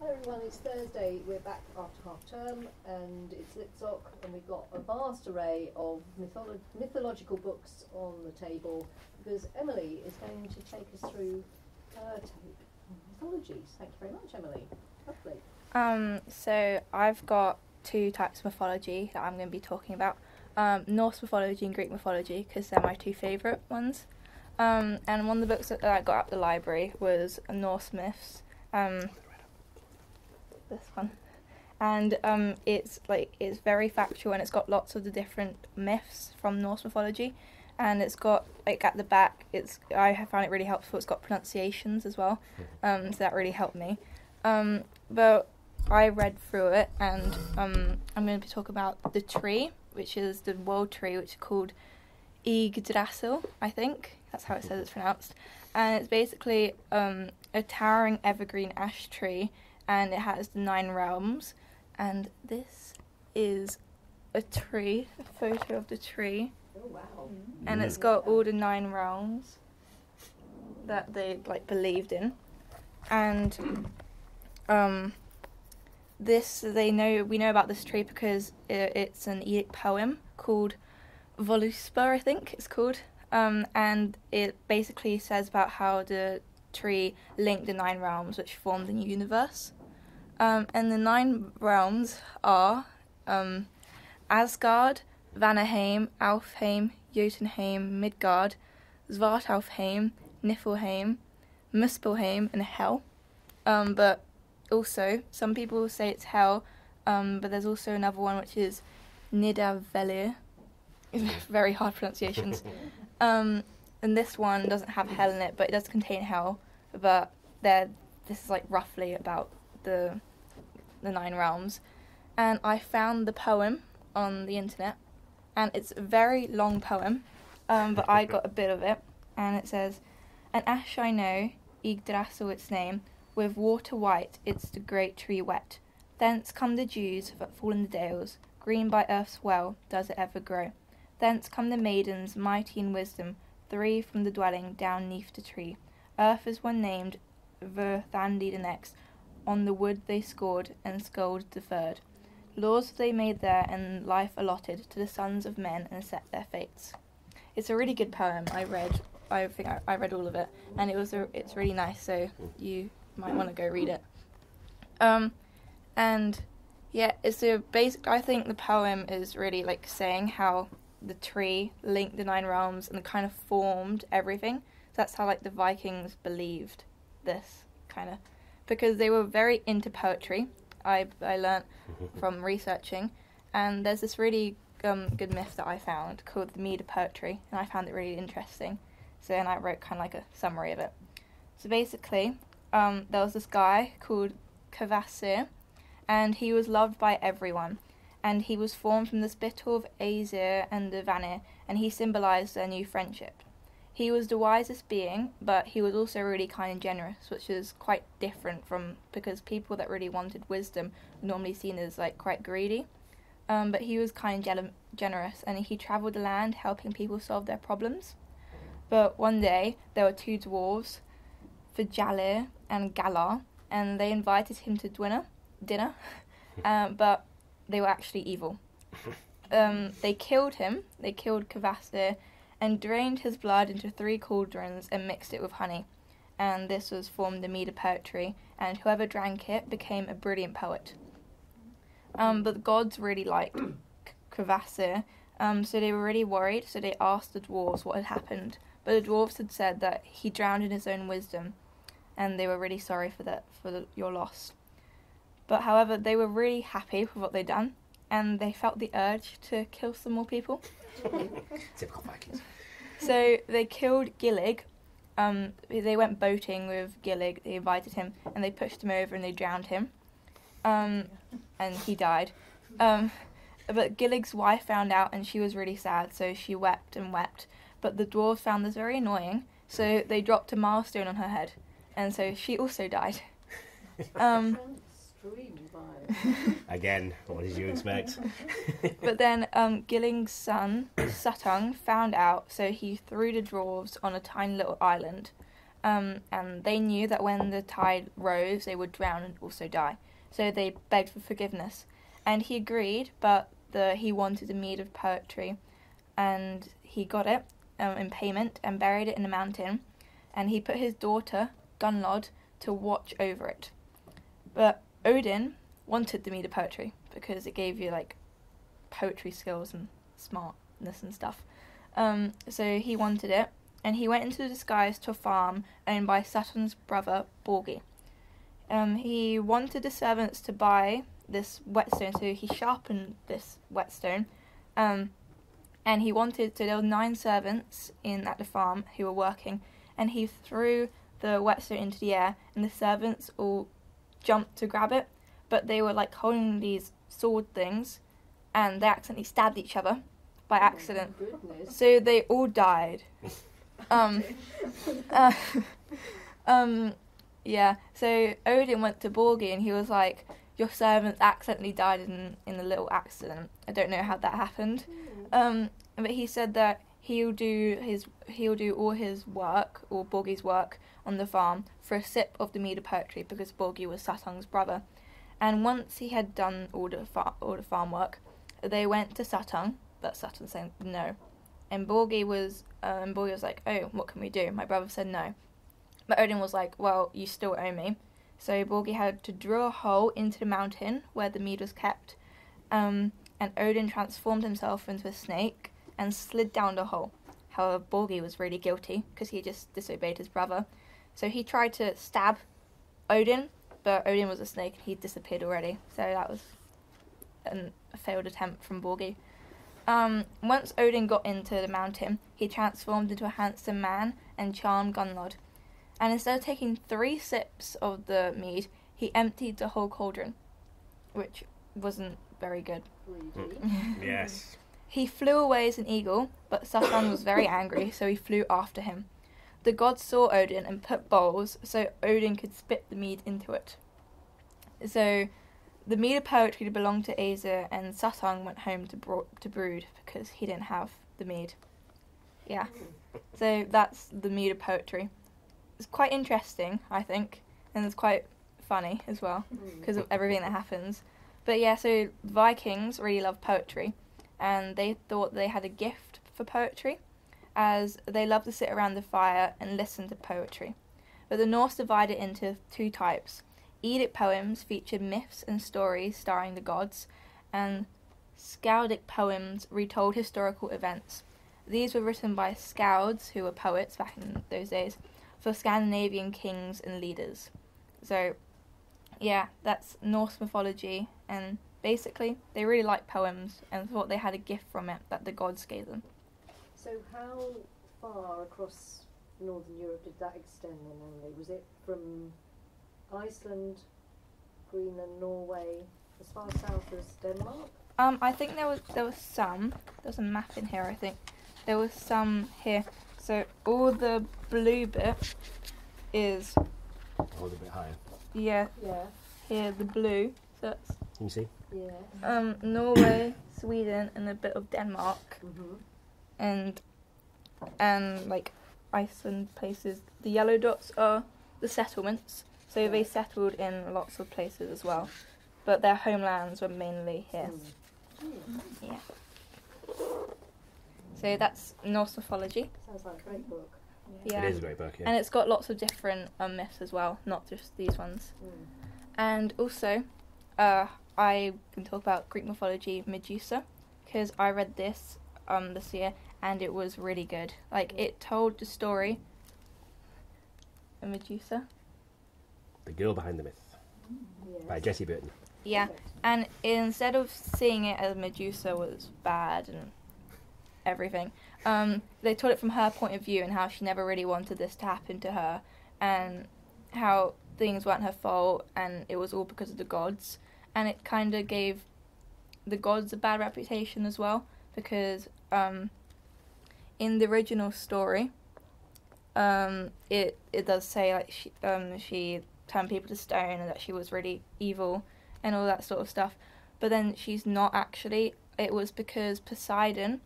Hello everyone, it's Thursday, we're back after half term and it's Litsoc and we've got a vast array of mythological books on the table because Emily is going to take us through her take on mythologies. Thank you very much, Emily. Lovely. So I've got two types of mythology that I'm going to be talking about. Norse mythology and Greek mythology because they're my two favourite ones. And one of the books that I got at the library was Norse Myths. This one, and it's very factual and it's got lots of the different myths from Norse mythology, and it's got at the back I have found it really helpful. It's got pronunciations as well, so that really helped me. But I read through it, and I'm going to talk about the tree, which is the world tree, which is called Yggdrasil. I think that's how it says it's pronounced, and it's basically a towering evergreen ash tree. And it has the 9 realms, and this is a tree, a photo of the tree. Oh wow! And it's got all the 9 realms that they believed in, and we know about this tree because it's an Epic poem called Voluspa, I think it's called, and it basically says about how the tree linked the 9 realms which formed the new universe. And the 9 realms are Asgard, Vanaheim, Alfheim, Jotunheim, Midgard, Svartalfheim, Niflheim, Muspelheim, and Hel. But also, some people say it's Hel, but there's also another one which is Nidavellir. Very hard pronunciations. And this one doesn't have Hel in it, but it does contain Hel. But this is roughly about the 9 realms, and I found the poem on the internet, and it's a very long poem, but I got a bit of it, and it says, "An ash I know, Yggdrasil its name, with water white it's the great tree wet. Thence come the dews that fall in the dales, green by earth's well does it ever grow. Thence come the maidens mighty in wisdom, 3 from the dwelling down 'neath the tree. Earth is one named, Verthandi the next. On the wood they scored, and scold the third. Laws they made there, and life allotted to the sons of men, and set their fates." It's a really good poem. I think I read all of it, and it's really nice. So you might want to go read it. And yeah, it's a basic. I think the poem is really saying how the tree linked the 9 realms and kind of formed everything. So that's how the Vikings believed this kind of. Because they were very into poetry, I learnt from researching, and there's this really good myth that I found called the Mead of Poetry, and I found it really interesting. So then I wrote kind of a summary of it. So basically, there was this guy called Kvasir, and he was loved by everyone, and he was formed from the spittle of Aesir and the Vanir, and he symbolised their new friendship. He was the wisest being, but he was also really kind and generous, which is quite different because people that really wanted wisdom were normally seen as quite greedy. But he was kind and generous, and he travelled the land helping people solve their problems. But one day there were 2 dwarves, Vijalir and Galar, and they invited him to dinner, but they were actually evil. They killed him. They killed Kvasir, and drained his blood into 3 cauldrons and mixed it with honey. And this was formed the Mead of Poetry, and whoever drank it became a brilliant poet. But the gods really liked Kvasir, so they were really worried, so they asked the dwarves what had happened. But the dwarves had said that he drowned in his own wisdom, and they were really sorry for your loss. But however, they were really happy with what they'd done, and they felt the urge to kill some more people. Typical Vikings. So they killed Gillig. They went boating with Gillig. They invited him, and they pushed him over, and they drowned him. And he died. But Gillig's wife found out, and she was really sad, so she wept and wept. But the dwarves found this very annoying, so they dropped a milestone on her head, and so she also died. Again, what did you expect? But then Gilling's son, Suttung, found out, so he threw the dwarves on a tiny little island, and they knew that when the tide rose, they would drown and also die. So they begged for forgiveness, and he agreed, but he wanted a mead of poetry, and he got it in payment and buried it in a mountain, and he put his daughter, Gunlod, to watch over it. But Odin wanted the mead of poetry because it gave you like poetry skills and smartness and stuff. So he wanted it, and he went into disguise to a farm owned by Saturn's brother, Borgi. He wanted the servants to buy this whetstone, so he sharpened this whetstone. And he wanted, so there were 9 servants at the farm who were working, and he threw the whetstone into the air, and the servants all jumped to grab it, but they were like holding these sword things, and they accidentally stabbed each other by accident. So they all died. Yeah, so Odin went to Borgi and he was like, your servants accidentally died in a little accident. I don't know how that happened. But he said that he'll do all his work, or Borgi's work, on the farm for a sip of the mead of poetry, because Borgi was Saturn's brother. And once he had done all the farm work, they went to Saturn, but Saturn said no. And Borgi was like, oh, what can we do? My brother said no. But Odin was like, well, you still owe me. So Borgi had to drill a hole into the mountain where the mead was kept, and Odin transformed himself into a snake and slid down the hole. However, Borgi was really guilty because he just disobeyed his brother. So he tried to stab Odin, but Odin was a snake and he disappeared already. So that was a failed attempt from Borgi. Once Odin got into the mountain, he transformed into a handsome man and charmed Gunlod. And instead of taking 3 sips of the mead, he emptied the whole cauldron, which wasn't very good. Yes. He flew away as an eagle, but Saturn was very angry, so he flew after him. The gods saw Odin and put bowls so Odin could spit the mead into it. So the mead of poetry belonged to Aesir, and Saturn went home to brood because he didn't have the mead. Yeah. So that's the mead of poetry. It's quite interesting, I think, and it's quite funny as well because of everything that happens. But yeah, so Vikings really love poetry, and they thought they had a gift for poetry, as they love to sit around the fire and listen to poetry. But the Norse divided into 2 types. Edic poems featured myths and stories starring the gods, and skaldic poems retold historical events. These were written by skalds, who were poets back in those days, for Scandinavian kings and leaders. So, yeah, that's Norse mythology, and basically they really liked poems and thought they had a gift from it that the gods gave them. So how far across Northern Europe did that extend then, Emily? Was it from Iceland, Greenland, Norway, as far south as Denmark? I think there was some. There's a map in here, I think. There was some here. So all the blue bit is... Hold a bit higher. Yeah. Yeah. Here, the blue. So that's... Can you see? Yeah. Norway, Sweden, and a bit of Denmark. Mm-hmm. And like Iceland places. The yellow dots are the settlements. So they settled in lots of places as well. But their homelands were mainly here. Yeah. So that's Norse mythology. Sounds like a great book. Yeah. It is a great book, yeah. And it's got lots of different myths as well, not just these ones. And also, I can talk about Greek mythology, Medusa, because I read this year, and it was really good. Like, it told the story of Medusa. The Girl Behind the Myth, by Jessie Burton. Yeah, and instead of seeing it as Medusa was bad and everything, they told it from her point of view and how she never really wanted this to happen to her, and how things weren't her fault and it was all because of the gods. And it kind of gave the gods a bad reputation as well, because in the original story, it does say like she turned people to stone and that she was really evil and all that sort of stuff. But then she's not actually. It was because Poseidon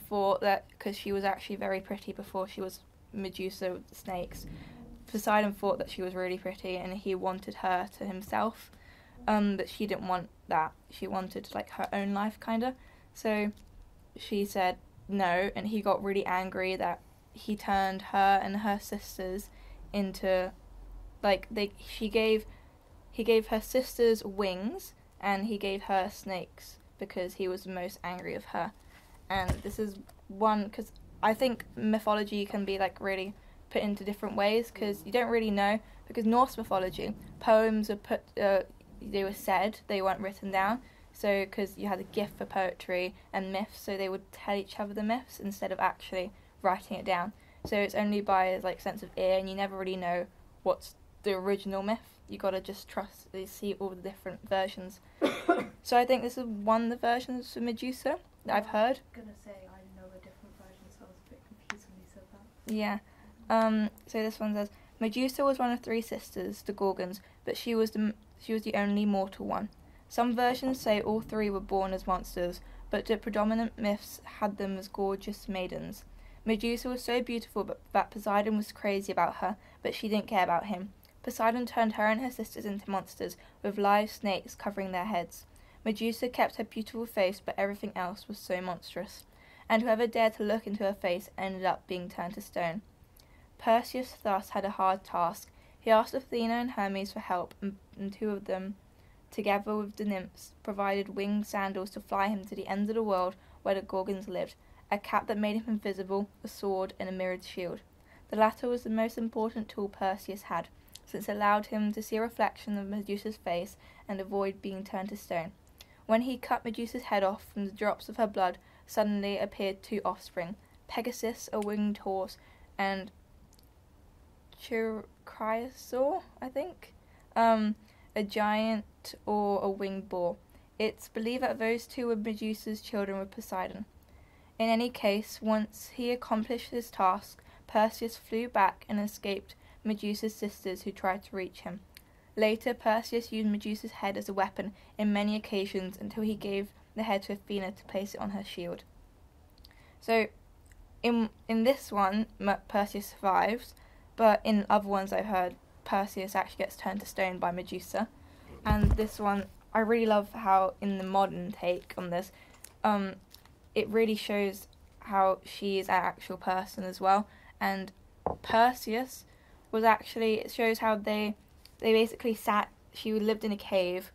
thought that because she was actually very pretty before she was Medusa with the snakes, Poseidon thought that she was really pretty and he wanted her to himself, but she didn't want that. She wanted like her own life, kinda. So she said no, and he got really angry that he turned her and her sisters into like he gave her sisters wings and he gave her snakes because he was the most angry of her. And this is one, because I think mythology can be like really put into different ways, because you don't really know, because Norse mythology, poems are put, they were said, they weren't written down, so because you had a gift for poetry and myths, so they would tell each other the myths instead of actually writing it down. So it's only by like sense of ear, and you never really know what's the original myth. You gotta just trust, they see all the different versions. So I think this is one of the versions for Medusa that I've heard. I'm gonna say I know a different version, so I was a bit confused when you said that. Yeah. So this one says, Medusa was one of 3 sisters, the Gorgons, but she was the only mortal one. Some versions say all 3 were born as monsters, but the predominant myths had them as gorgeous maidens. Medusa was so beautiful that Poseidon was crazy about her, but she didn't care about him. Poseidon turned her and her sisters into monsters, with live snakes covering their heads. Medusa kept her beautiful face, but everything else was so monstrous, and whoever dared to look into her face ended up being turned to stone. Perseus thus had a hard task. He asked Athena and Hermes for help, and 2 of them, together with the nymphs, provided winged sandals to fly him to the end of the world where the Gorgons lived, a cap that made him invisible, a sword, and a mirrored shield. The latter was the most important tool Perseus had, since it allowed him to see a reflection of Medusa's face and avoid being turned to stone. When he cut Medusa's head off, from the drops of her blood suddenly appeared 2 offspring, Pegasus, a winged horse, and Chrysaor, I think, a giant or a winged boar. It's believed that those 2 were Medusa's children with Poseidon. In any case, once he accomplished his task, Perseus flew back and escaped Medusa's sisters who tried to reach him. Later, Perseus used Medusa's head as a weapon in many occasions until he gave the head to Athena to place it on her shield. So, in this one, Perseus survives, but in other ones I've heard, Perseus actually gets turned to stone by Medusa. And this one, I really love how in the modern take on this, it really shows how she is an actual person as well. And Perseus was actually, it shows how they basically she lived in a cave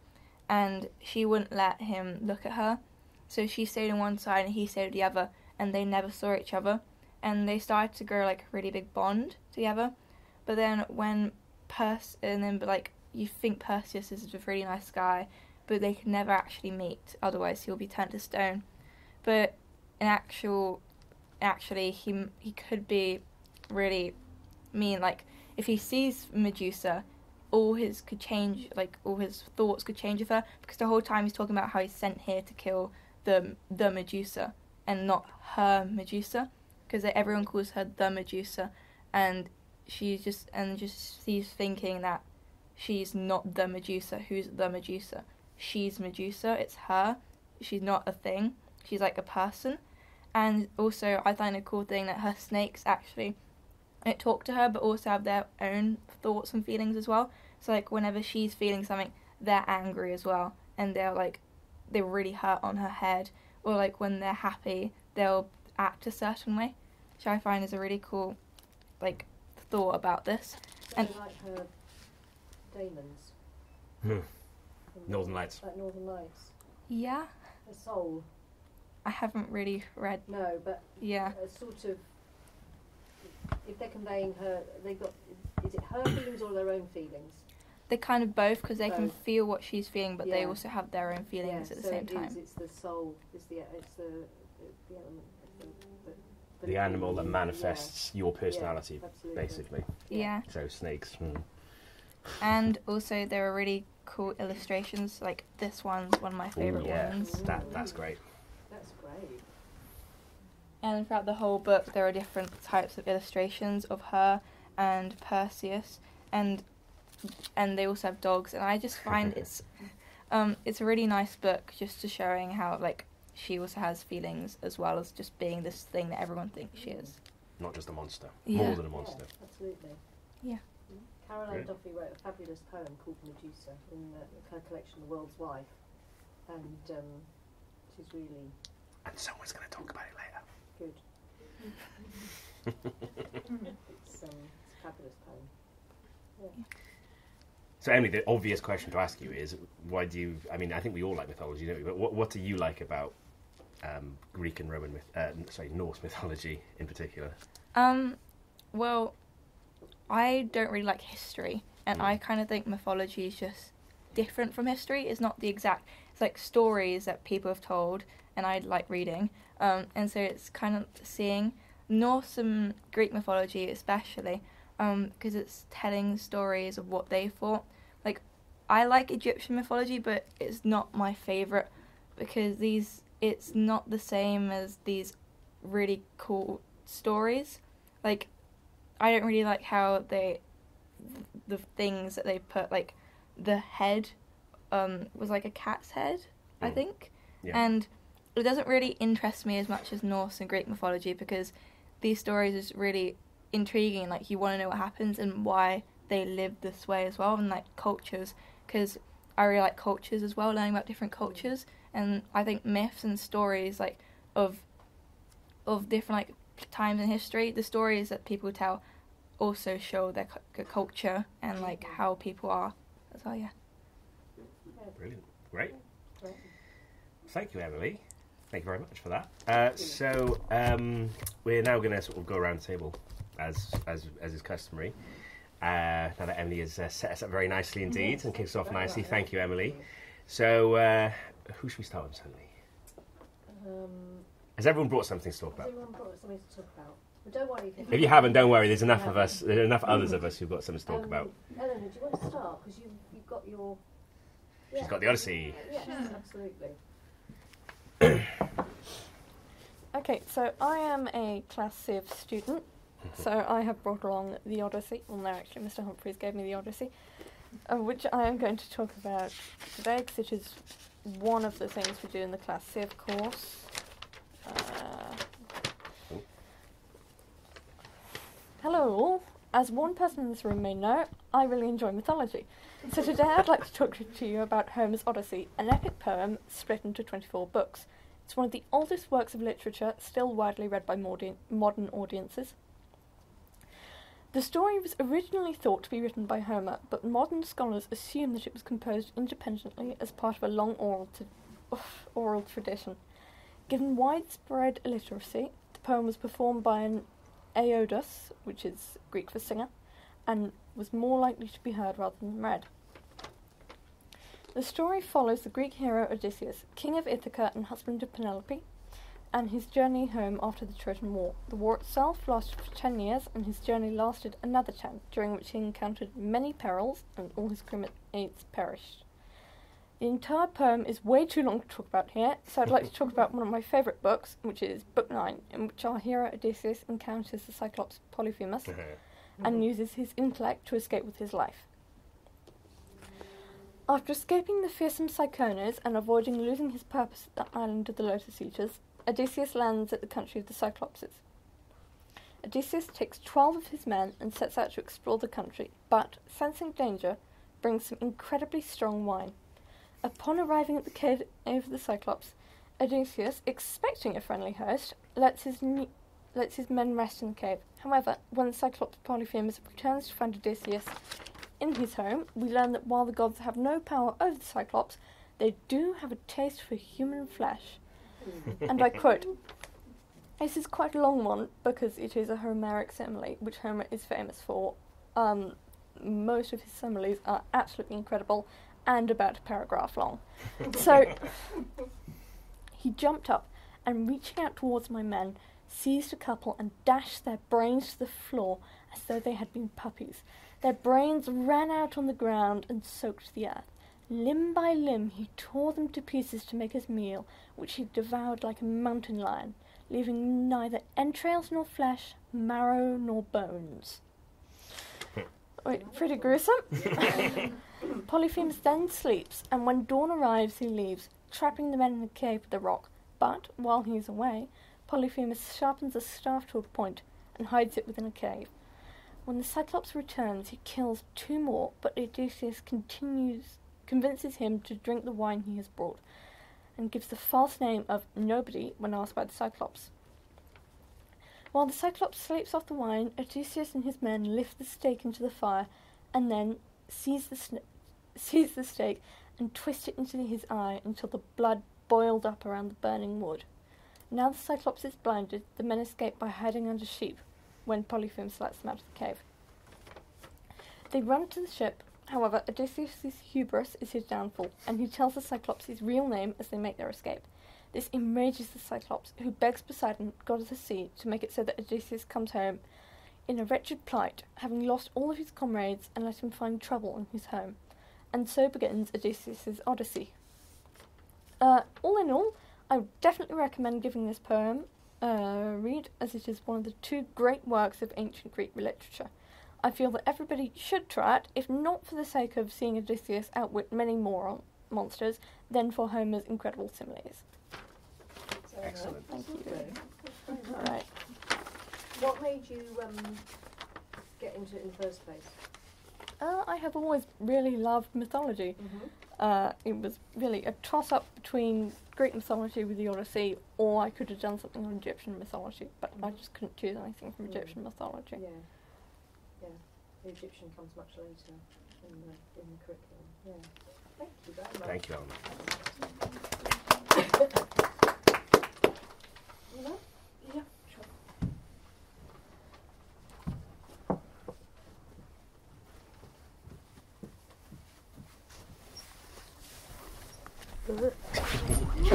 and she wouldn't let him look at her. So she stayed on one side and he stayed on the other, and they never saw each other. And they started to grow like a really big bond together. But then when you think Perseus is a really nice guy, but they can never actually meet, otherwise he'll be turned to stone. But actually he could be really mean. Like if he sees Medusa, all his thoughts could change of her, because the whole time he's talking about how he's sent here to kill the Medusa and not her Medusa, because everyone calls her the Medusa, and she's just thinking that she's not the Medusa. Who's the Medusa? She's Medusa. It's her. She's not a thing. She's like a person. And also, I find a cool thing that her snakes actually talk to her, but also have their own thoughts and feelings as well. So like whenever she's feeling something, they're angry as well, and they're really hurt on her head, or like when they're happy, they'll act a certain way, which I find is a really cool thought about this. And like her daemons. Northern Lights. Like Northern Lights. Yeah. Her soul. I haven't really read. No, but yeah. A sort of, if they're conveying her, is it her feelings or their own feelings? They're kind of both, because they can feel what she's feeling, but they also have their own feelings at the same time. It's the soul. It's the element. The animal that manifests your personality, basically. Yeah. So snakes. And also there are really cool illustrations. Like this one's one of my favourite ones. That's great. That's great. And throughout the whole book, there are different types of illustrations of her and Perseus, and they also have dogs. And I just find it's a really nice book, just to showing how she also has feelings as well as just being this thing that everyone thinks she is. not just a monster. Yeah. More than a monster. Yeah, absolutely. Yeah. Caroline Great. Duffy wrote a fabulous poem called Medusa in her collection, The World's Wife, and she's really And someone's going to talk about it later. good. It's a fabulous poem. Yeah. So, Emily, the obvious question to ask you is, why do you... I mean, I think we all like mythology, don't we? But what do you like about Greek and Roman Norse mythology in particular? Well, I don't really like history, and I kind of think mythology is just different from history. It's not the exact... It's like stories that people have told, and I like reading. And so it's kind of seeing Norse and Greek mythology especially, because it's telling stories of what they thought. Like, I like Egyptian mythology, but it's not my favourite, because it's not the same as these really cool stories. Like, I don't really like how the things that they put, like, the head was like a cat's head, I think. Yeah. And it doesn't really interest me as much as Norse and Greek mythology, because these stories is really intriguing. Like, you want to know what happens and why they live this way as well, and like cultures, because I really like cultures as well, learning about different cultures. And I think myths and stories like of different like times in history, the stories that people tell also show their culture and like how people are as well. Yeah. Brilliant. Great. Great. Thank you, Emily. Thank you very much for that. So we're now going to sort of go around the table as is customary. Now that Emily has set us up very nicely indeed and kicks off nicely. Thank you, Emily. So who should we start with, Emily? Has everyone brought something to talk about? Has everyone brought something to talk about? But don't worry. If you haven't, don't worry. There's enough of us. There's enough others of us who've got something to talk about. Eleanor, do you want to start? Because you've got your... She's got the Odyssey. Yes, absolutely. Okay, so I am a Class Civ student, so I have brought along the Odyssey. Well, no, actually, Mr. Humphreys gave me the Odyssey, which I am going to talk about today, because it is one of the things we do in the Class Civ course. Hello all. As one person in this room may know, I really enjoy mythology. So today I'd like to talk to you about Homer's Odyssey, an epic poem split into 24 books. It's one of the oldest works of literature, still widely read by modern audiences. The story was originally thought to be written by Homer, but modern scholars assume that it was composed independently as part of a long oral tradition. Given widespread illiteracy, the poem was performed by an Aeodus, which is Greek for singer, and was more likely to be heard rather than read. The story follows the Greek hero Odysseus, king of Ithaca and husband of Penelope, and his journey home after the Trojan War. The war itself lasted for 10 years, and his journey lasted another 10, during which he encountered many perils, and all his crewmates perished. The entire poem is way too long to talk about here, so I'd like to talk about one of my favourite books, which is Book 9, in which our hero Odysseus encounters the Cyclops Polyphemus, and uses his intellect to escape with his life. After escaping the fearsome Cyclones and avoiding losing his purpose at the island of the Lotus Eaters, Odysseus lands at the country of the Cyclopses. Odysseus takes 12 of his men and sets out to explore the country, but, sensing danger, brings some incredibly strong wine. Upon arriving at the cave of the Cyclops, Odysseus, expecting a friendly host, lets his men rest in the cave. However, when the Cyclops Polyphemus returns to find Odysseus in his home, we learn that while the gods have no power over the Cyclops, they do have a taste for human flesh. And I quote, this is quite a long one because it is a Homeric simile, which Homer is famous for. Most of his similes are absolutely incredible and about a paragraph long. So, he jumped up and, reaching out towards my men, seized a couple and dashed their brains to the floor as though they had been puppies. Their brains ran out on the ground and soaked the earth. Limb by limb he tore them to pieces to make his meal, which he devoured like a mountain lion, leaving neither entrails nor flesh, marrow nor bones. Wait, pretty gruesome? Polyphemus then sleeps, and when dawn arrives he leaves, trapping the men in the cave with the rock. But, while he is away, Polyphemus sharpens a staff to a point, and hides it within a cave. When the Cyclops returns, he kills 2 more, but Odysseus convinces him to drink the wine he has brought, and gives the false name of Nobody when asked by the Cyclops. While the Cyclops sleeps off the wine, Odysseus and his men lift the stake into the fire, and then seize the stake and twist it into his eye until the blood boiled up around the burning wood. Now the Cyclops is blinded, the men escape by hiding under sheep, when Polyphemus lets them out of the cave. They run to the ship. However, Odysseus' hubris is his downfall, and he tells the Cyclops his real name as they make their escape. This enrages the Cyclops, who begs Poseidon, god of the sea, to make it so that Odysseus comes home in a wretched plight, having lost all of his comrades, and let him find trouble in his home. And so begins Odysseus' Odyssey. All in all, I would definitely recommend giving this poem a read, as it is one of the 2 great works of ancient Greek literature. I feel that everybody should try it, if not for the sake of seeing Odysseus outwit many more monsters, then for Homer's incredible similes. Excellent. Thank you. Alright. What made you get into it in the first place? I have always really loved mythology. It was really a toss-up between Greek mythology with the Odyssey, or I could have done something on Egyptian mythology, but I just couldn't choose anything from Egyptian mythology. Yeah. The Egyptian comes much later in the curriculum. Yeah. Thank you very much. Thank you, Ellen. Yeah, sure.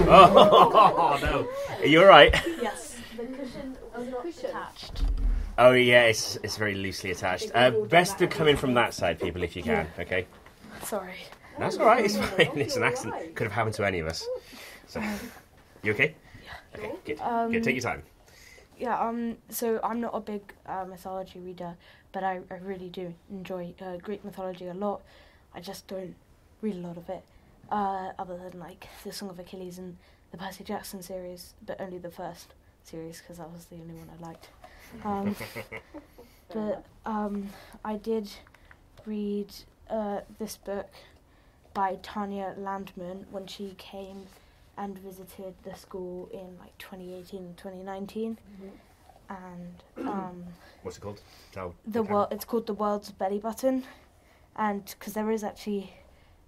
Oh no! Are you alright? Yes, the cushion was not attached. Oh yeah, it's very loosely attached. Best to come in from that side, people, if you can. Okay. Sorry. That's all right. It's fine. It's an accident. Could have happened to any of us. So, you okay? Yeah. Okay. Good. Good. Take your time. Yeah. So I'm not a big mythology reader, but I really do enjoy Greek mythology a lot. I just don't read a lot of it, other than like the Song of Achilles and the Percy Jackson series, but only the first series because that was the only one I liked. But I did read this book by Tanya Landman when she came and visited the school in like 2018 and 2019. And what's it called? It's called The World's Belly Button, and because there is actually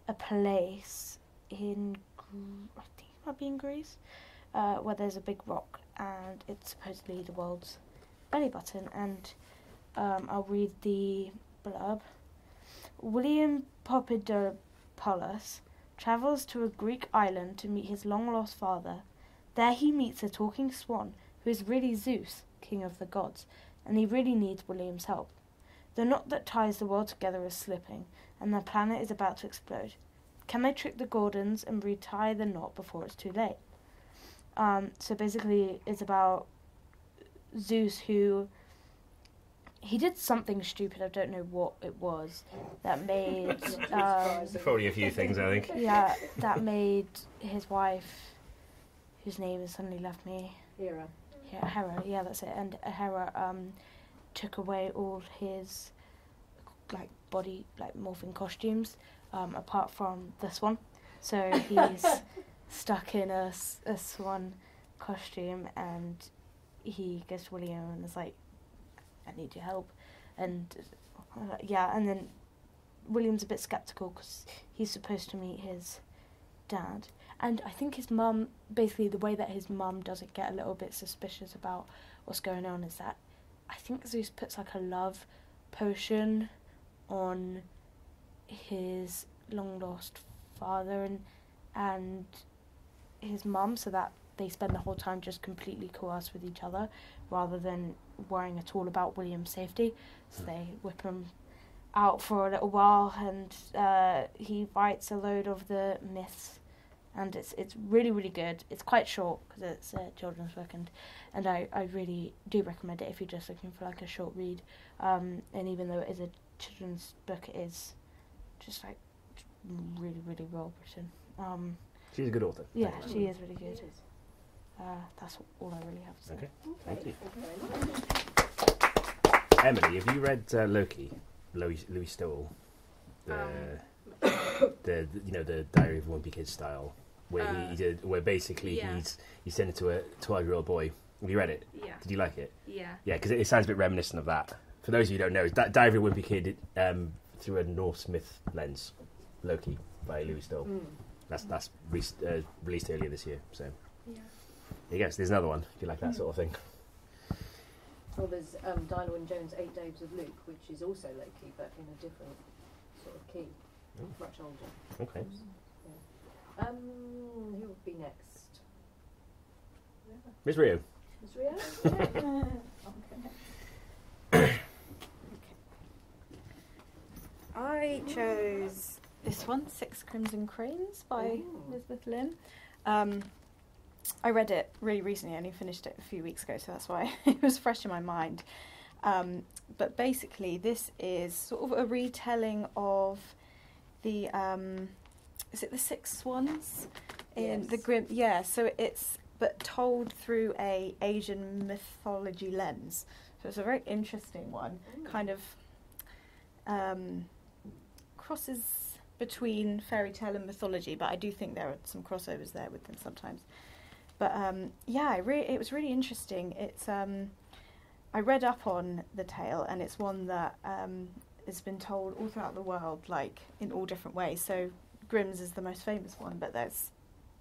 a place in I think it might be in Greece where there's a big rock and it's supposedly the world's belly button. And I'll read the blurb. William Papadopoulos travels to a Greek island to meet his long-lost father. There he meets a talking swan, who is really Zeus, king of the gods, and he really needs William's help. The knot that ties the world together is slipping, and the planet is about to explode. Can they trick the Gordons and retie the knot before it's too late? So basically, it's about Zeus, who he did something stupid. I don't know what it was that made. Probably a few things, I think. Yeah, that made his wife, whose name has suddenly left me. Hera. Yeah, Hera. Yeah, that's it. And Hera took away all his like body morphing costumes, apart from this one. So he's stuck in a swan costume, and he goes to William and is like, I need your help. And and then William's a bit sceptical because he's supposed to meet his dad. And I think his mum, basically the way that his mum doesn't get a little bit suspicious about what's going on is that I think Zeus puts like a love potion on his long lost father and his mum, so that they spend the whole time just completely coerced with each other rather than worrying at all about William's safety. So they whip him out for a little while, and he writes a load of the myths, and it's really, really good. It's quite short because it's a children's book, and I really do recommend it if you're just looking for like a short read. And even though it is a children's book, it is just like really, really well written. She's a good author. Yeah, she is really good. That's all I really have to say. Okay, thank you. Thank you very much. Emily, have you read Loki? Louis Stowell, the Diary of a Wimpy Kid style, where basically he's sent it to a 12-year-old boy. Have you read it? Yeah. Did you like it? Yeah. Yeah, because it sounds a bit reminiscent of that. For those of you who don't know, it's Diary of a Wimpy Kid through a Norse myth lens. Loki by Louis Stowell. That's released earlier this year. So there you go. So there's another one if you like that sort of thing. Well, there's Dinah Wynne Jones' 8 Days of Luke, which is also Loki, but in a different sort of key, much older. Okay. Yeah. Who would be next? Miss Rio. Miss Rio? I chose this one, Six Crimson Cranes by Elizabeth Lim. I read it really recently, I only finished it a few weeks ago, so that's why it was fresh in my mind. But basically, this is sort of a retelling of the, is it the Six Swans? In the Grimm, yeah, so it's, but told through a Asian mythology lens. So it's a very interesting one, kind of crosses between fairy tale and mythology, but I do think there are some crossovers there with them sometimes. But it was really interesting. It's I read up on the tale, and it's one that has been told all throughout the world, like in all different ways. So Grimm's is the most famous one, but there's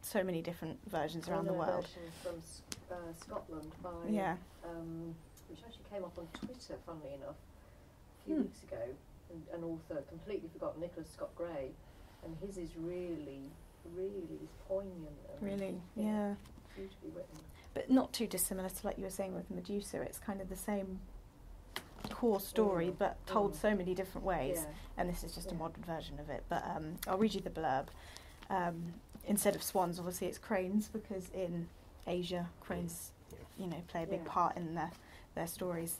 so many different versions around the world. From Scotland by which actually came up on Twitter, funnily enough, a few weeks ago. An author, completely forgotten, Nicholas Scott Gray, and his is really poignant. And beautifully written. But not too dissimilar to, like you were saying with Medusa. It's kind of the same core story, but told so many different ways. Yeah. And this is just a modern version of it. But I'll read you the blurb. Instead of swans, obviously it's cranes, because in Asia, cranes, play a big part in their stories.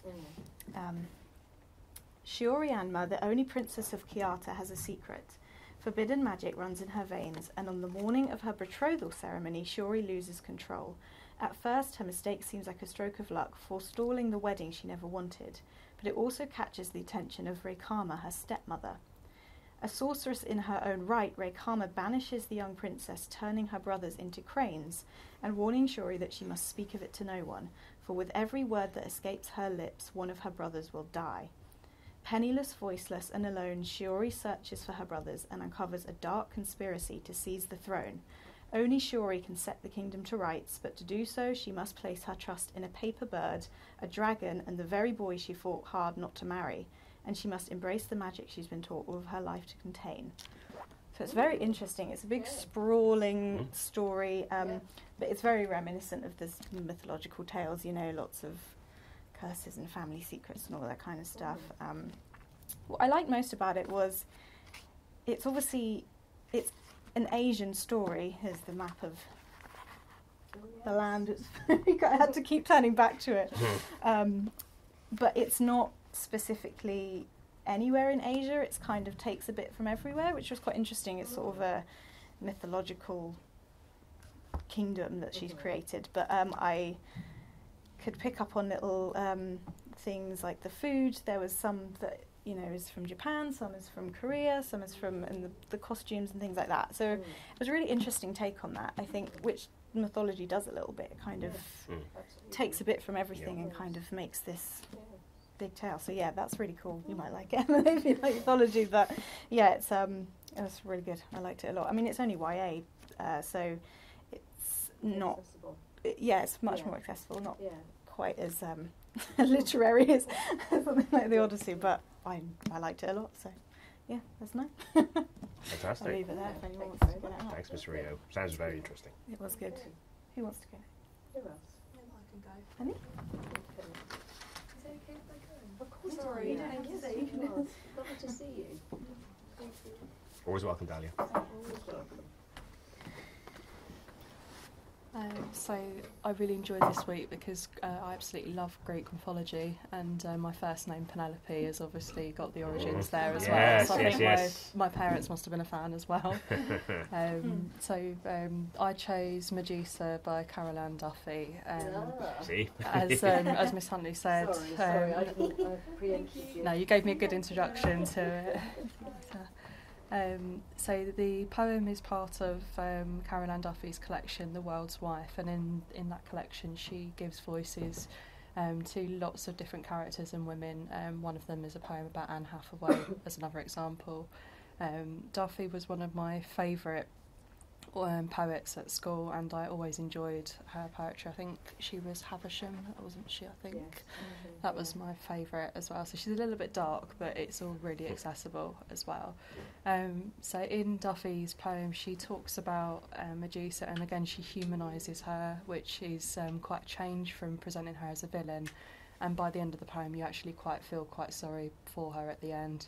Shiori Anma, the only princess of Kyoto, has a secret. Forbidden magic runs in her veins, and on the morning of her betrothal ceremony, Shiori loses control. At first, her mistake seems like a stroke of luck, forestalling the wedding she never wanted, but it also catches the attention of Reikama, her stepmother. A sorceress in her own right, Reikama banishes the young princess, turning her brothers into cranes, and warning Shiori that she must speak of it to no one, for with every word that escapes her lips, one of her brothers will die. Penniless, voiceless, and alone, Shiori searches for her brothers and uncovers a dark conspiracy to seize the throne. Only Shiori can set the kingdom to rights, but to do so, she must place her trust in a paper bird, a dragon, and the very boy she fought hard not to marry. And she must embrace the magic she's been taught all of her life to contain. So it's very interesting. It's a big, sprawling story, but it's very reminiscent of this mythological tales, lots of curses and family secrets and all that kind of stuff. What I liked most about it was it's an Asian story. Here's the map of the land. I had to keep turning back to it. But it's not specifically anywhere in Asia. It's kind of takes a bit from everywhere, which was quite interesting. It's sort of a mythological kingdom that she's created. But I could pick up on little things like the food. There was some that is from Japan, some is from Korea, some is from and the costumes and things like that. So it was a really interesting take on that, I think, which mythology does a little bit. It kind of takes a bit from everything and kind of makes this big tale. So that's really cool. You might like it if you like mythology, but it was really good. I liked it a lot. I mean, it's only YA, so it's not. It's much more accessible. Not quite as literary as something like the Odyssey, but I liked it a lot. So that's nice. Fantastic. I'll leave it there if anyone wants to get it out. Thanks, Mr. Rio. Sounds very interesting. It was good. Who wants to go? Who else? Maybe I can go. Annie? Is it okay if I go? Of course. Sorry, Dahlia. thank you. Yes, of course. Lovely to see you. Thank you. Always welcome, Dahlia. Always welcome. So I really enjoyed this week because I absolutely love Greek mythology, and my first name Penelope has obviously got the origins there as well. So I think my parents must have been a fan as well. I chose Medusa by Caroline Duffy. As Miss Huntley said. Sorry, I preempted you. No, you gave me a good introduction to it. So the poem is part of Caroline Duffy's collection, The World's Wife, and in that collection she gives voices to lots of different characters and women. One of them is a poem about Anne Hathaway as another example. Duffy was one of my favourite poets at school, and I always enjoyed her poetry. I think she was Havisham, wasn't she? I think that was my favourite as well. So she's a little bit dark, but it's all really accessible as well. So in Duffy's poem, she talks about Medusa, and again she humanises her, which is quite a change from presenting her as a villain. And by the end of the poem, you actually feel quite sorry for her at the end.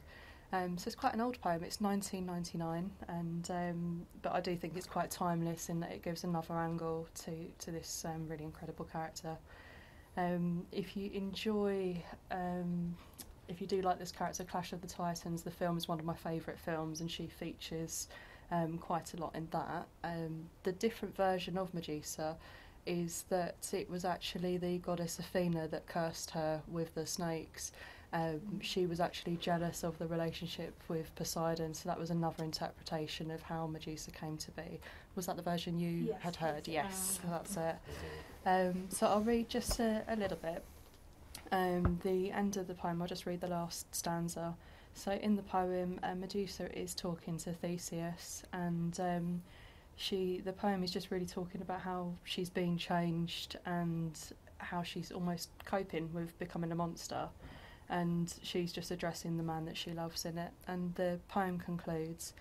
So it's quite an old poem. It's 1999, but I do think it's quite timeless in that it gives another angle to this really incredible character. If you do like this character, Clash of the Titans, the film is one of my favourite films, and she features quite a lot in that. The different version of Medusa is that it was actually the goddess Athena that cursed her with the snakes. She was actually jealous of the relationship with Poseidon, so that was another interpretation of how Medusa came to be. Was that the version you had heard? Yes, that's it. So I'll read just a little bit. The end of the poem, I'll just read the last stanza. So in the poem, Medusa is talking to Theseus, and the poem is just really talking about how she's being changed and how she's almost coping with becoming a monster. And she's just addressing the man that she loves in it. And the poem concludes,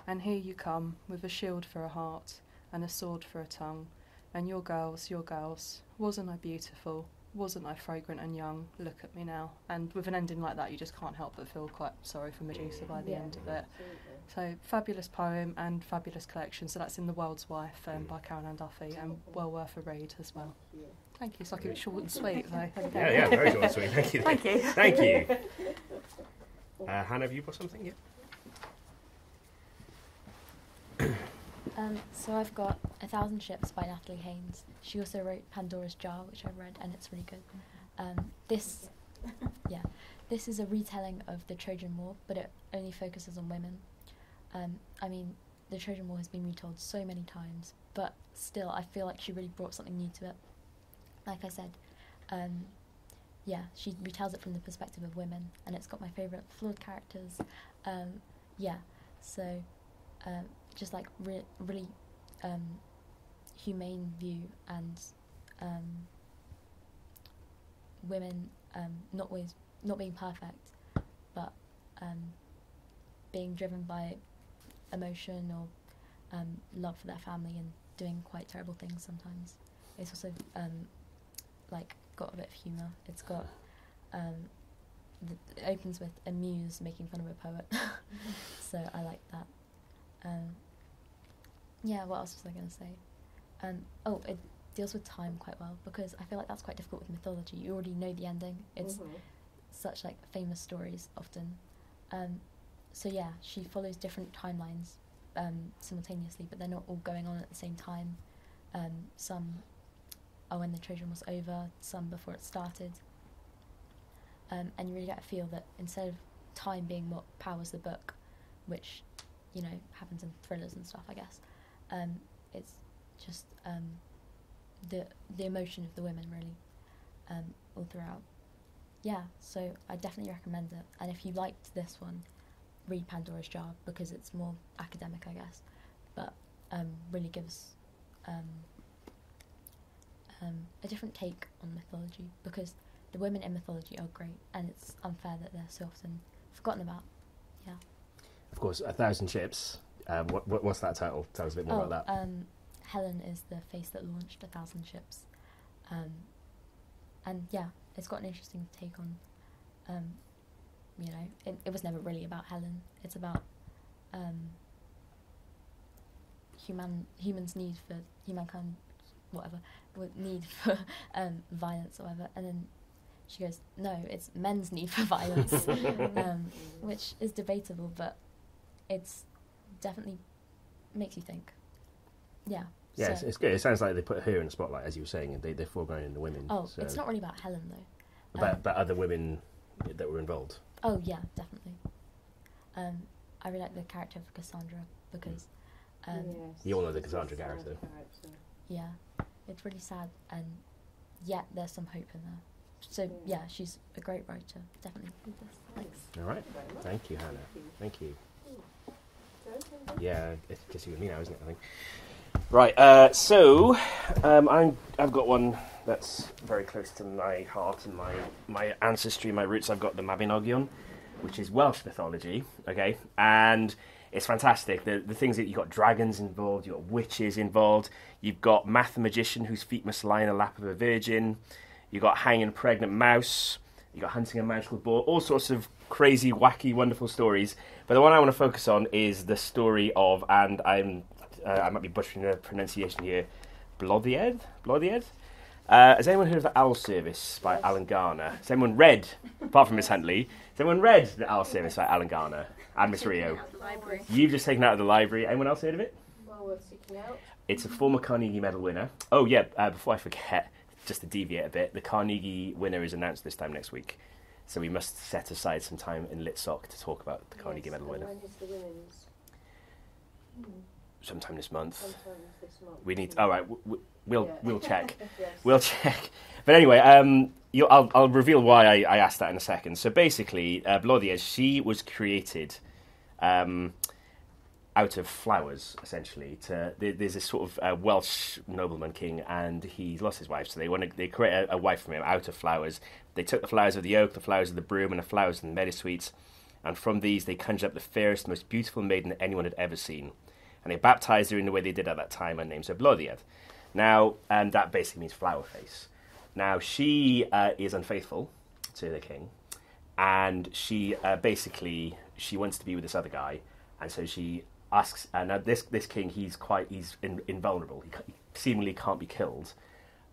"And here you come, with a shield for a heart, and a sword for a tongue. And your girls, wasn't I beautiful? Wasn't I fragrant and young? Look at me now." And with an ending like that, you just can't help but feel quite sorry for Medusa by the end of it. Absolutely. So, fabulous poem and fabulous collection. So that's in The World's Wife by Caroline Duffy, and well worth a read as well. Thank you. So I keep it short and sweet, though. Yeah, very short and sweet. Thank you. Thank you. Thank you. Hannah, have you got something? Yeah. So I've got 1,000 Ships by Natalie Haynes. She also wrote Pandora's Jar, which I've read, and it's really good. This is a retelling of the Trojan War, but it only focuses on women. I mean, the Trojan War has been retold so many times, but still, I feel like she really brought something new to it. Like I said, she retells it from the perspective of women, and it's got my favourite flawed characters. Just like really humane view, and women not being perfect, but being driven by emotion or love for their family and doing quite terrible things sometimes. It's also got a bit of humour. It's got it opens with a muse making fun of a poet, so I like that. What else was I going to say? It deals with time quite well, because I feel like that's quite difficult with mythology. You already know the ending. It's such famous stories often. She follows different timelines simultaneously, but they're not all going on at the same time. Some are when the Trojan was over, some before it started. And you really get a feel that instead of time being what powers the book, which happens in thrillers and stuff, I guess, it's just the emotion of the women really all throughout. So I definitely recommend it. And if you liked this one, read Pandora's Jar, because it's more academic, I guess, but really gives a different take on mythology, because the women in mythology are great, and it's unfair that they're so often forgotten about. Of course, 1,000 Ships. What's that title? Tell us a bit more about that. Helen is the face that launched 1,000 Ships. It's got an interesting take on, it was never really about Helen. It's about humans' need for humankind whatever need for violence or whatever, and then she goes, no, it's men's need for violence, which is debatable, but it's definitely makes you think. Yeah. Yeah, so, it's good. It sounds like they put her in the spotlight, as you were saying, and they're foregrounding the women. Oh, so. it's not really about Helen though. About other women that were involved. Oh yeah, definitely. I really like the character of Cassandra because you all know the Cassandra character. Yeah, it's really sad, and yet there's some hope in there. So yeah, she's a great writer. Definitely read this. Thanks. All right. Thank you, Hannah. Thank you. Yeah, it's just you and me now, isn't it? I think. Right. So I've got one that's very close to my heart and my ancestry, my roots. I've got the Mabinogion, which is Welsh mythology. Okay, and it's fantastic. The things that you've got dragons involved, you've got witches involved, you've got magician whose feet must lie in the lap of a virgin, you've got hanging a pregnant mouse, you've got hunting a magical boar, all sorts of crazy, wacky, wonderful stories. But the one I want to focus on is the story of, and I might be butchering the pronunciation here, Bloddied? Has anyone heard of the Owl Service by Alan Garner? Has anyone read, apart from Miss Huntley, has anyone read the Owl Service by Alan Garner and Miss Rio? Library. You've just taken it out of the library. Anyone else heard of it? Well worth seeking out. It's a former Carnegie Medal winner. Oh yeah, before I forget, just to deviate a bit, the Carnegie winner is announced this time next week. So we must set aside some time in Litsoc to talk about the Carnegie Medal winner. When is the winnings? Sometime this month. Sometime this month. We need. All right, we'll check. Yes. We'll check. But anyway, I'll reveal why I asked that in a second. So basically, Bloddied, she was created out of flowers, essentially. There's this sort of Welsh nobleman king, and he's lost his wife, so they create a wife from him out of flowers. They took the flowers of the oak, the flowers of the broom, and the flowers of the meadowsweets, and from these they conjured up the fairest, most beautiful maiden that anyone had ever seen. And they baptised her in the way they did at that time and named her Bloddied. Now, and that basically means flower face. Now, she is unfaithful to the king, and she she wants to be with this other guy, and so she asks. And this king, he's invulnerable. He seemingly can't be killed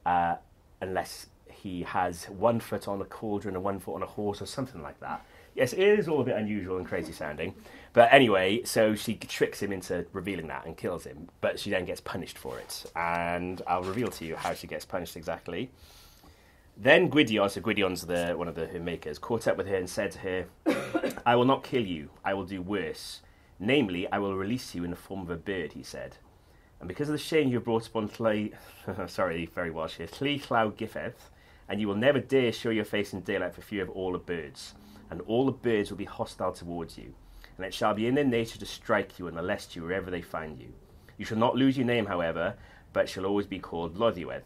unless he has 1 foot on a cauldron and 1 foot on a horse or something like that. Yes, it is all a bit unusual and crazy sounding. But anyway, so she tricks him into revealing that and kills him, but she then gets punished for it. And I'll reveal to you how she gets punished exactly. Then Gwydion, so Gwydion's one of her makers, caught up with her and said to her, I will not kill you, I will do worse. Namely, I will release you in the form of a bird, he said. And because of the shame you have brought upon sorry, very Welsh here, Llŷ Llaw Gyffeth, and you will never dare show your face in daylight for fear of all the birds. And all the birds will be hostile towards you. And it shall be in their nature to strike you and molest you wherever they find you. You shall not lose your name, however, but shall always be called Bloddied.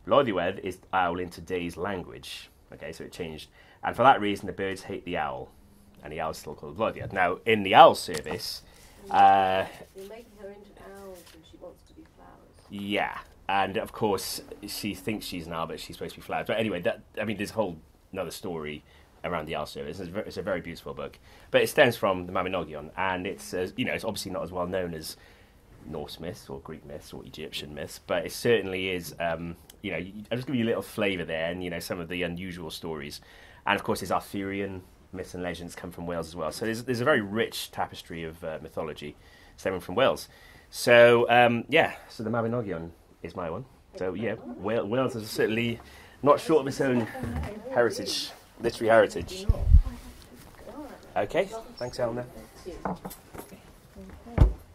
Bloddied is owl in today's language. Okay, so it changed. And for that reason, the birds hate the owl. And the owl's still called Bloddied. Now, in the owl service... You're making her into owls and she wants to be flowers. Yeah. And, of course, she thinks she's an owl, but she's supposed to be flowers. But anyway, there's a whole another story around the owl service. It's a very beautiful book. But it stems from the Mabinogion, and it's it's obviously not as well known as Norse myths or Greek myths or Egyptian myths, but it certainly is. I'll just give you a little flavour there, and some of the unusual stories, and of course, there's Arthurian myths and legends come from Wales as well. So there's a very rich tapestry of mythology stemming from Wales. So so the Mabinogion is my one. So yeah, Wales is certainly not short of its own heritage, literary heritage. Okay, thanks, Eleanor. Okay,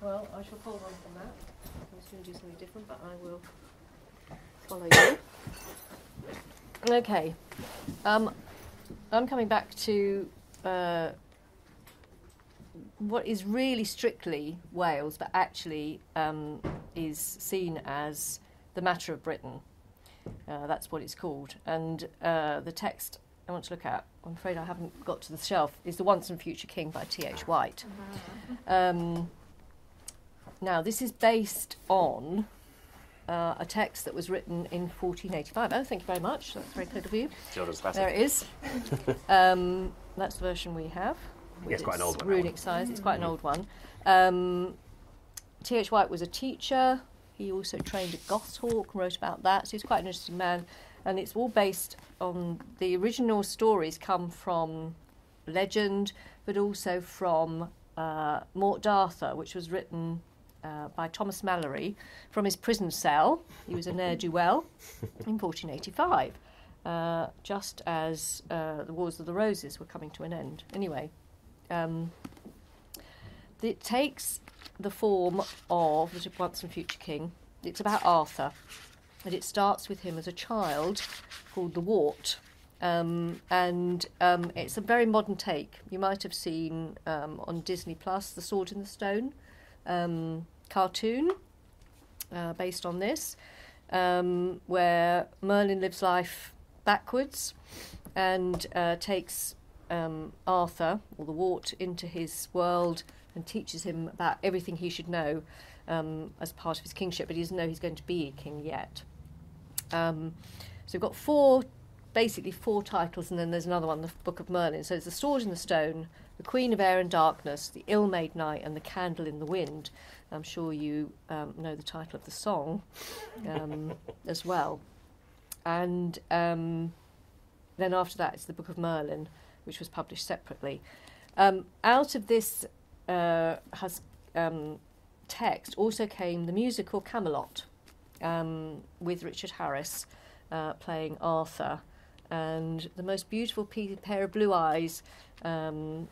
well, I shall follow on from that. I was going to do something different, but I will follow you. Okay, I'm coming back to what is really strictly Wales, but actually is seen as the Matter of Britain. That's what it's called. And the text I want to look at, I'm afraid I haven't got to the shelf, is The Once and Future King by T.H. White. Now, this is based on a text that was written in 1485. Oh, thank you very much. That's very good of you. There it is. That's the version we have. Yeah, it's quite an old one. Runic size. It's quite an old one. T.H. White was a teacher, He also trained at Goshawk and wrote about that. So he's quite an interesting man. And it's all based on the original stories come from legend, but also from Mort d'Arthur, which was written by Thomas Malory from his prison cell. He was a ne'er-do-well in 1485, just as the Wars of the Roses were coming to an end. Anyway, it takes the form of the Once and Future King. It's about Arthur, and it starts with him as a child called the Wart. It's a very modern take. You might have seen on Disney Plus The Sword in the Stone cartoon based on this, where Merlin lives life backwards and takes Arthur, or the Wart, into his world and teaches him about everything he should know as part of his kingship, but he doesn't know he's going to be a king yet. So we've got basically four titles, and then there's another one, the Book of Merlin. So it's The Sword in the Stone, The Queen of Air and Darkness, The Ill-Made Knight, and The Candle in the Wind. I'm sure you know the title of the song as well. And then after that, it's the Book of Merlin, which was published separately. Out of this text also came the musical Camelot, with Richard Harris playing Arthur, and the most beautiful pair of blue eyes, Franco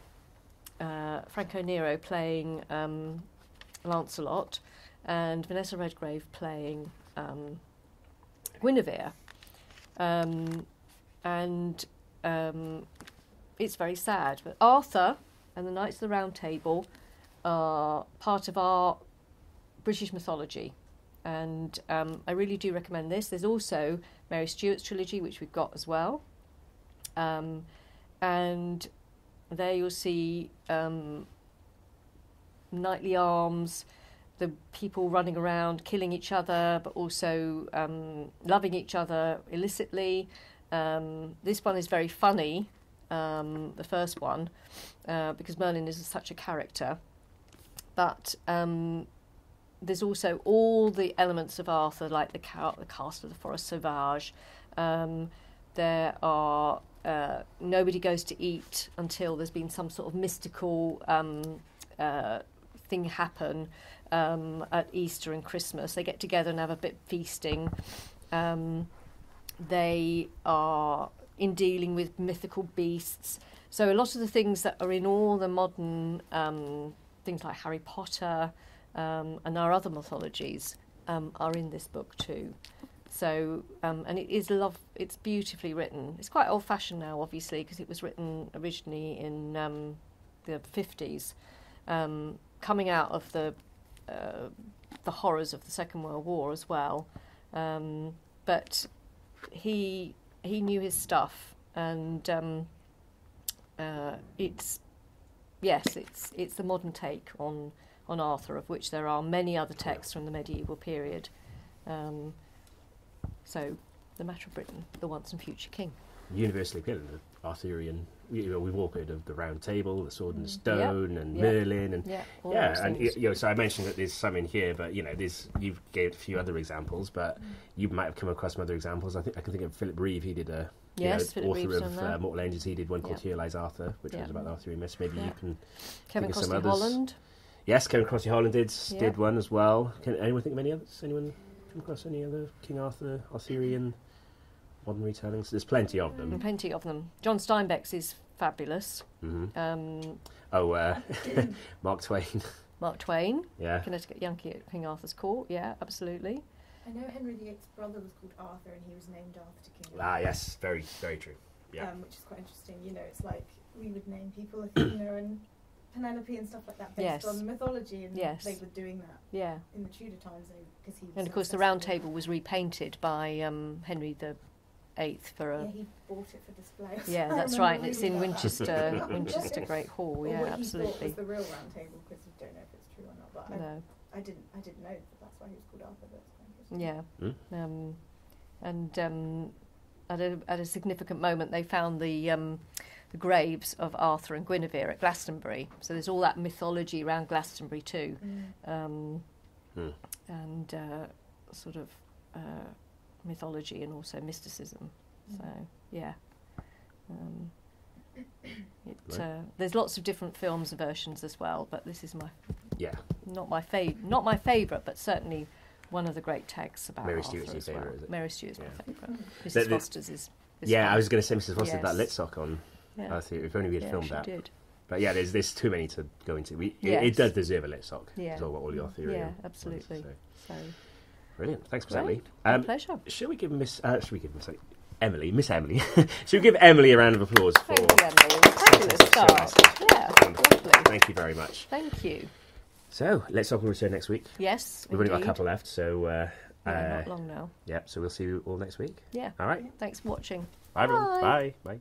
Nero playing Lancelot, and Vanessa Redgrave playing Guinevere. It's very sad, but Arthur and the Knights of the Round Table are part of our British mythology, and I really do recommend this. There's also Mary Stuart's trilogy, which we've got as well, and there you'll see knightly arms, the people running around killing each other, but also loving each other illicitly. This one is very funny, the first one, because Merlin is such a character, but there's also all the elements of Arthur, like the castle of the Forest Sauvage. There are nobody goes to eat until there's been some sort of mystical thing happen at Easter and Christmas. They get together and have a bit of feasting. They are in dealing with mythical beasts. So a lot of the things that are in all the modern things like Harry Potter and our other mythologies are in this book too. So and it is it's beautifully written. It's quite old-fashioned now, obviously, because it was written originally in the 50s, coming out of the horrors of the Second World War as well. But he knew his stuff, and it's the modern take on Arthur, of which there are many other texts from the medieval period. So, The Matter of Britain, The Once and Future King. Universally appealing, the Arthurian. We've all heard of the Round Table, the Sword and the Stone, and Merlin, and so I mentioned that there's some in here, but you've gave a few other examples, but you might have come across some other examples. I can think of Philip Reeve. He did author of Mortal Engines. He did one called Here Lies Arthur, which was about the Arthurian myths. Maybe you can Kevin think of some Crossley others. Holland. Yes, Kevin Crossley Holland did one as well. Can anyone think of any others? Anyone come across any other King Arthur, Arthurian modern retellings? There's plenty of them. Plenty of them. John Steinbeck's is fabulous. Mm-hmm. Mark Twain. Mark Twain. Yeah. Connecticut Yankee at King Arthur's Court. Yeah, absolutely. I know Henry VIII's brother was called Arthur, and he was named after King Arthur. Ah, yes, very, very true. Yeah. Which is quite interesting. It's like we would name people Athena and Penelope and stuff like that based on mythology, and they were doing that. Yeah. In the Tudor times, because he was. And of course, the Round Table was repainted by Henry VIII for a. Yeah, he bought it for display. Yeah, that's right, and it's in Winchester, Winchester Great Hall. Yeah, absolutely. He thought was the real Round Table, because we don't know if it's true or not. But I didn't know that that's why he was called Arthur. But it's quite interesting. At a significant moment, they found the graves of Arthur and Guinevere at Glastonbury. So there's all that mythology around Glastonbury too. and sort of mythology and also mysticism. So yeah. There's lots of different films versions as well, but this is not my favourite, but certainly one of the great texts about Mary Arthur Stuart's your favourite, is it? Mary Stuart's my favourite. Mrs. Foster's is yeah, fun. I was going to say Mrs. Foster did that Litsoc on Arthur. If only we had filmed that. Did. But yeah, there's too many to go into. It does deserve a Litsoc. Yeah. It's all about all your theory. Yeah, absolutely. So. Brilliant. Thanks for that, Great. Lee. Pleasure. Should we give Miss Emily? Should we give Emily a round of applause for? Thank you, Emily. Fabulous start. Yeah, lovely. Thank you very much. Thank you. So, Litsoc will return next week. Yes, we've only got a couple left, so not long now. Yeah, so we'll see you all next week. Yeah. All right. Thanks for watching. Bye, everyone. Bye. Bye.